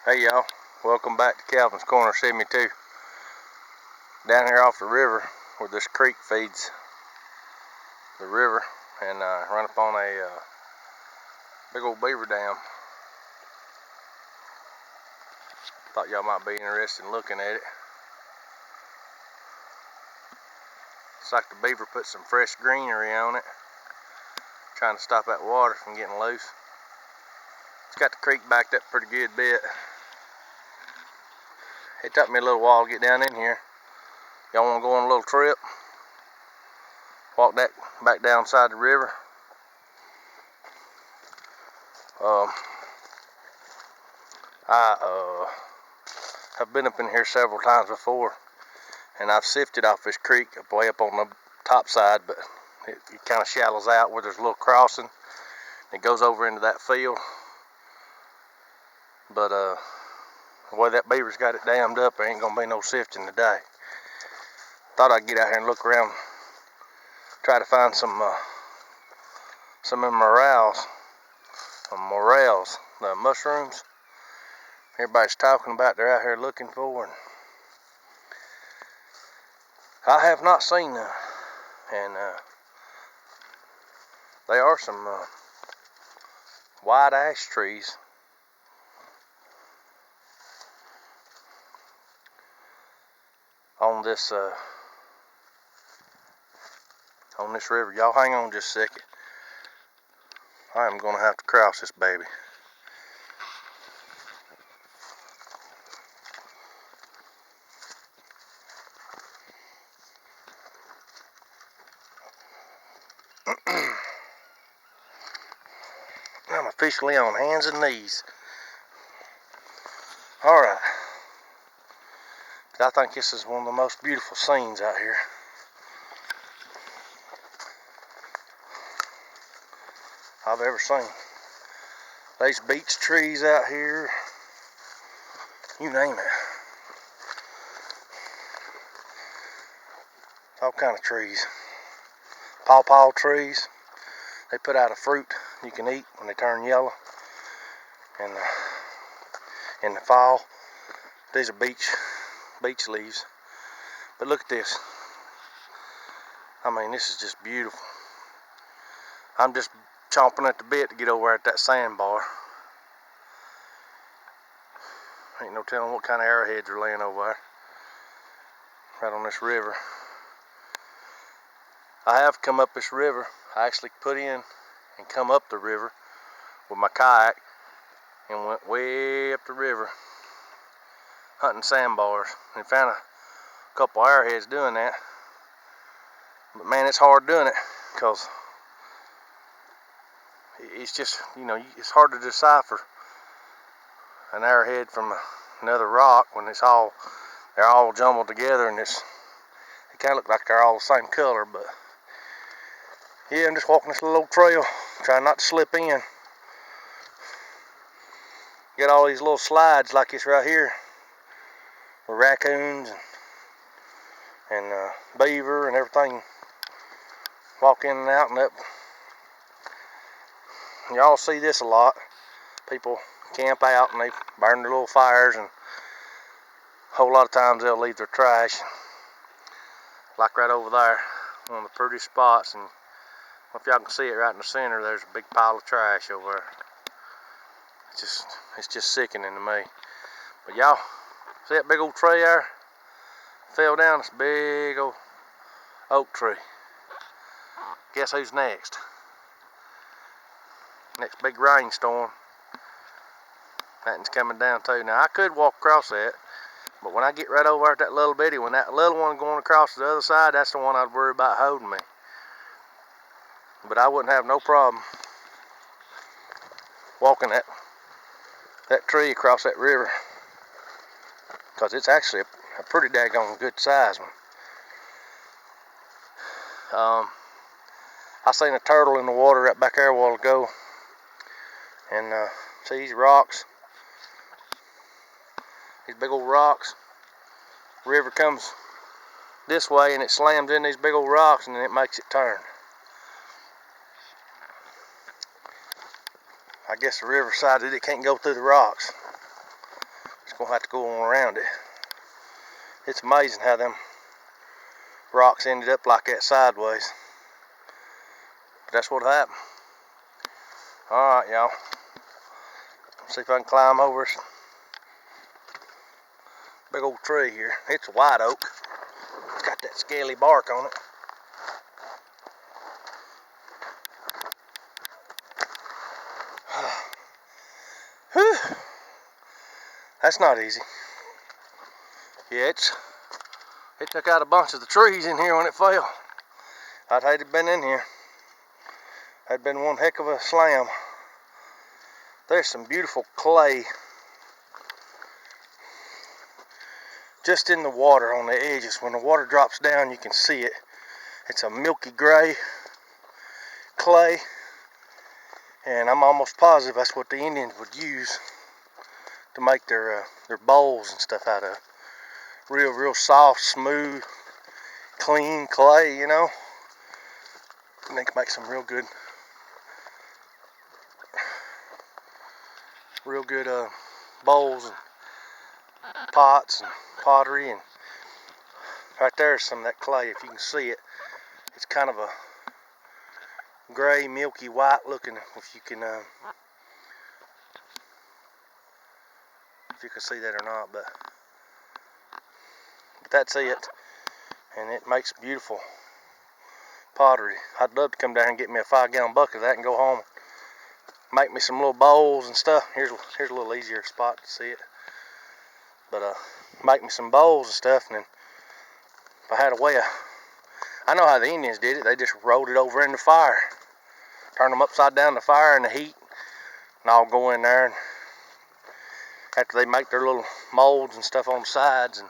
Hey y'all, welcome back to Calvin's Corner 72. Down here off the river where this creek feeds the river and run up on a big old beaver dam. Thought y'all might be interested in looking at it. It's like the beaver put some fresh greenery on it, trying to stop that water from getting loose. It's got the creek backed up pretty good bit. It took me a little while to get down in here. Y'all want to go on a little trip? Walk that back down side the river. I have been up in here several times before, and I've sifted off this creek way up on the top side, but it kind of shallows out where there's a little crossing. It goes over into that field, but the way that beaver's got it dammed up, there ain't gonna be no sifting today. Thought I'd get out here and look around, try to find some of the morels, the mushrooms everybody's talking about. They're out here looking for, and I have not seen none. And there are some white ash trees on this river. Y'all hang on just a second. I am gonna have to cross this baby. I'm officially on hands and knees. Alright. I think this is one of the most beautiful scenes out here. I've ever seen. These beech trees out here, you name it. All kind of trees. Pawpaw trees. They put out a fruit you can eat when they turn yellow. And in the fall, these are beech leaves. But look at this. I mean, this is just beautiful. I'm just chomping at the bit to get over at that sandbar. Ain't no telling what kind of arrowheads are laying over there, right on this river. I have come up this river. I actually put in and come up the river with my kayak and went way up the river hunting sandbars and found a couple arrowheads doing that. But man, it's hard doing it because it's just, it's hard to decipher an arrowhead from another rock when they're all jumbled together, and it kind of looks like they're all the same color. But yeah, I'm just walking this little old trail, trying not to slip in. Got all these little slides like this right here with raccoons and beaver and everything walk in and out and up. Y'all see this a lot. People camp out and they burn their little fires, and a whole lot of times they'll leave their trash. Like right over there, one of the prettiest spots, and if y'all can see it right in the center, there's a big pile of trash over there. It's just sickening to me. But y'all see that big old tree there? Fell down. This big old oak tree. Guess who's next? Next big rainstorm. That one's coming down too. Now I could walk across that, but when I get right over at that little bitty, when that little one going across to the other side, that's the one I'd worry about holding me. But I wouldn't have no problem walking that tree across that river, because it's actually a pretty daggone good size one. I seen a turtle in the water right back there a while ago, and see these rocks, these big old rocks. The river comes this way and it slams in these big old rocks, and then it makes it turn. I guess the river decided it can't go through the rocks. It's gonna have to go on around it. It's amazing how them rocks ended up like that sideways. But that's what happened. Alright, y'all. See if I can climb over this big old tree here. It's a white oak. It's got that scaly bark on it. Whew. That's not easy. Yeah, it took out a bunch of the trees in here when it fell. I'd hate to have been in here. That'd been one heck of a slam. There's some beautiful clay just in the water on the edges. When the water drops down, you can see it. It's a milky gray clay, and I'm almost positive that's what the Indians would use to make their bowls and stuff out of. Real soft, smooth, clean clay, you know. And they can make some real good bowls and pots and pottery. And right there's some of that clay. If you can see it, it's kind of a gray, milky white looking. If you can see that or not, but that's it. And it makes beautiful pottery. I'd love to come down and get me a 5-gallon bucket of that and go home, make me some little bowls and stuff. Here's a little easier spot to see it. But make me some bowls and stuff, and then if I had a way of, I know how the Indians did it. They just rolled it over in the fire, turn them upside down in the fire in the heat, and I'll go in there, and after they make their little molds and stuff on the sides, and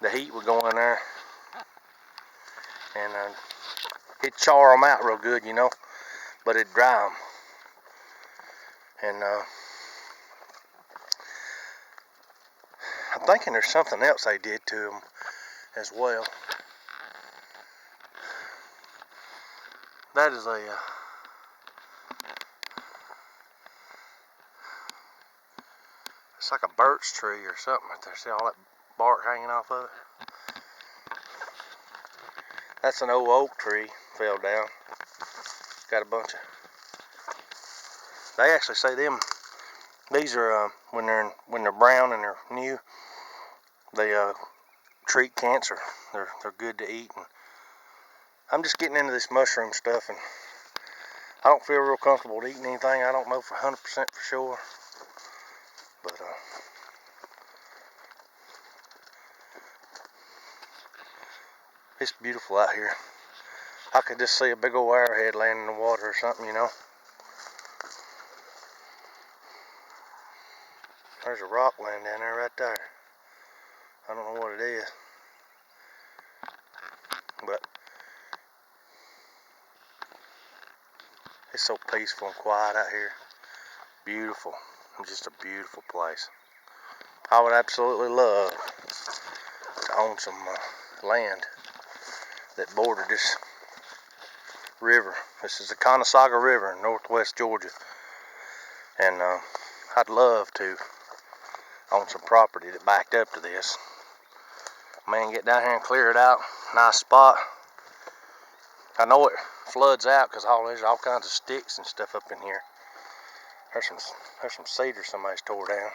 the heat would go in there, and it'd char them out real good, you know, but it'd dry them. And I'm thinking there's something else they did to them as well. That is it's like a birch tree or something right there. See all that bark hanging off of it? That's an old oak tree, fell down. Got a bunch of, they actually say these are when they're brown and they're new, they treat cancer. They're good to eat. And I'm just getting into this mushroom stuff, and I don't feel real comfortable eating anything. I don't know for 100% for sure, but it's beautiful out here. I could just see a big old arrowhead laying in the water or something, you know. There's a rock laying down there right there. I don't know what it is, but it's so peaceful and quiet out here. Beautiful. Just a beautiful place. I would absolutely love to own some land that bordered this river. This is the Conasauga River in northwest Georgia, and I'd love to own some property that backed up to this. Man, get down here and clear it out. Nice spot. I know it floods out because there's all kinds of sticks and stuff up in here. There's some cedar somebody's tore down.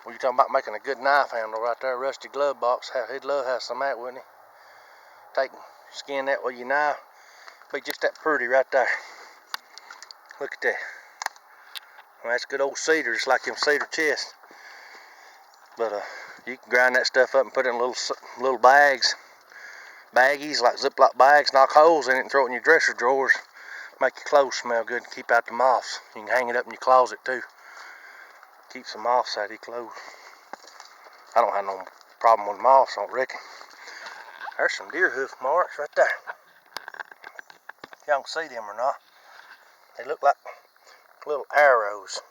Well, you talking about making a good knife handle right there, rusty glove box. He'd love to have some of that, wouldn't he? Skin that with your knife. Be just that pretty right there. Look at that. Well, that's good old cedar, just like them cedar chests. But you can grind that stuff up and put it in little bags, baggies like Ziploc bags. Knock holes in it and throw it in your dresser drawers. Make your clothes smell good and keep out the moths. You can hang it up in your closet too. Keep some moths out of your clothes. I don't have no problem with moths, I don't reckon. There's some deer hoof marks right there. Y'all can see them or not. They look like little arrows.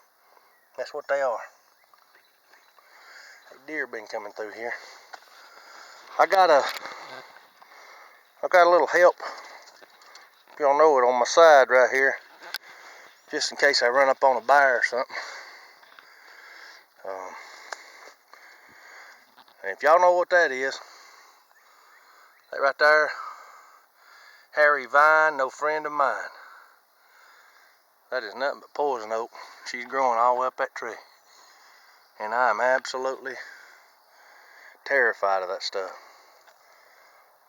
That's what they are. Deer been coming through here. I got a little help, if y'all know it, on my side right here, just in case I run up on a bear or something. And if y'all know what that is, that right there, Harry Vine, no friend of mine. That is nothing but poison oak. She's growing all the way up that tree. And I am absolutely terrified of that stuff.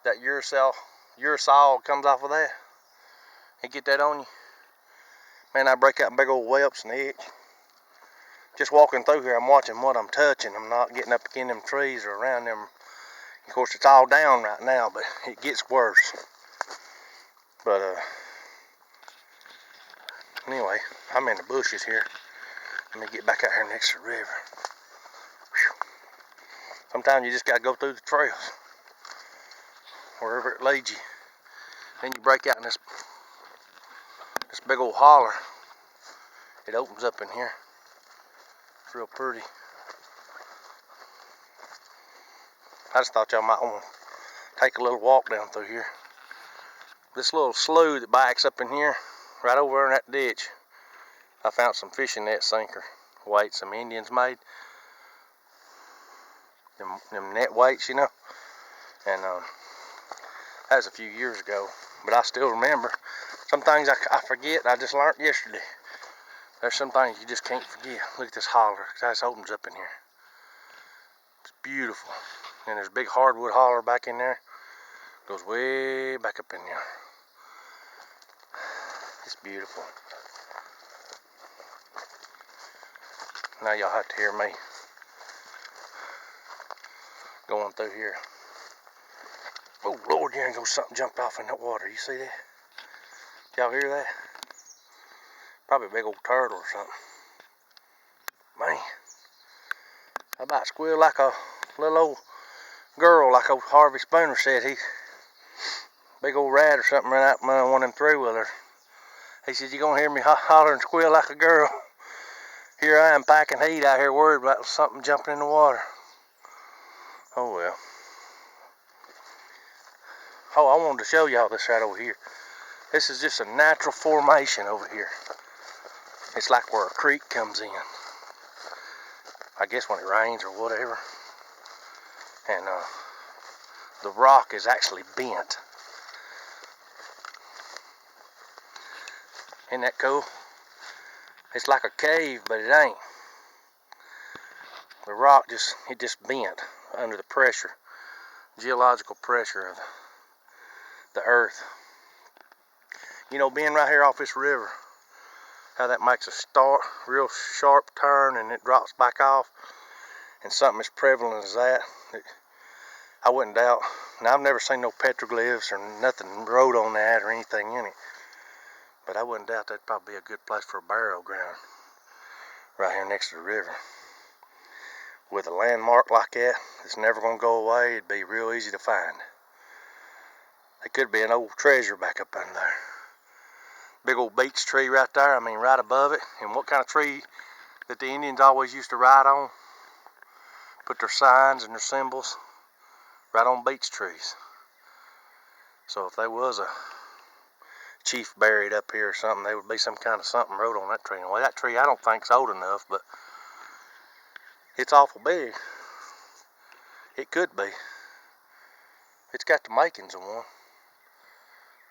That urushiol comes off of that. You get that on you. Man, I break out big old whelps and itch. Just walking through here, I'm watching what I'm touching. I'm not getting up against them trees or around them. Of course, it's all down right now, but it gets worse. But anyway, I'm in the bushes here. Let me get back out here next to the river. Whew. Sometimes you just gotta go through the trails, wherever it leads you. Then you break out in this big old holler. It opens up in here. It's real pretty. I just thought y'all might want to take a little walk down through here. This little slough that backs up in here, right over in that ditch, I found some fishing net sinker weights some Indians made. Them net weights, you know. And that was a few years ago, but I still remember. Some things I forget, I just learned yesterday. There's some things you just can't forget. Look at this holler, it just opens up in here. It's beautiful. And there's a big hardwood holler back in there. Goes way back up in there. It's beautiful. Now y'all have to hear me going through here. Oh Lord, there goes something jumped off in that water. You see that? Y'all hear that? Probably a big old turtle or something. Man, I about squealed like a little old girl, like old Harvey Spooner said. He, big old rat or something ran out from one of them three-wheelers. He said, you gonna hear me holler and squeal like a girl? Here I am packing heat out here worried about something jumping in the water. Oh well. Oh, I wanted to show y'all this right over here. This is just a natural formation over here. It's like where a creek comes in. I guess when it rains or whatever. And the rock is actually bent. Isn't that cool? It's like a cave, but it ain't. The rock just bent under the pressure, geological pressure of the earth. You know, being right here off this river, how that makes a real sharp turn and it drops back off, and something as prevalent as that, I wouldn't doubt. Now, I've never seen no petroglyphs or nothing wrote on that or anything in it, but I wouldn't doubt that'd probably be a good place for a burial ground right here next to the river. With a landmark like that, it's never going to go away. It'd be real easy to find. It could be an old treasure back up in there. Big old beech tree right there, I mean right above it. And what kind of tree that the Indians always used to ride on? Put their signs and their symbols right on beech trees. So if there was a chief buried up here or something, there would be some kind of something wrote on that tree. Well, that tree I don't think's old enough, but it's awful big. It could be. It's got the makings of one.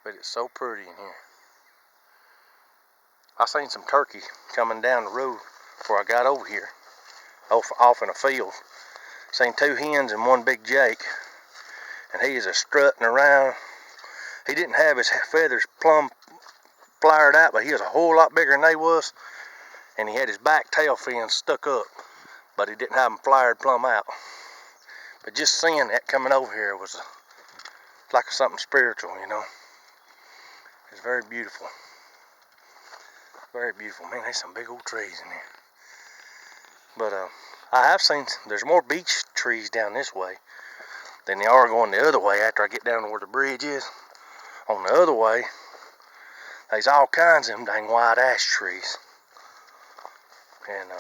But it's so pretty in here. I seen some turkey coming down the road before I got over here. Off in a field. Seen two hens and one big jake. And he is a strutting around. He didn't have his feathers plumb flared out, but he was a whole lot bigger than they was. And he had his back tail fins stuck up, but he didn't have them flared plumb out. But just seeing that coming over here was like something spiritual, you know. It's very beautiful. Very beautiful. Man, there's some big old trees in here. But I have seen there's more beech trees down this way than they are going the other way after I get down to where the bridge is. On the other way, there's all kinds of them dang white ash trees. And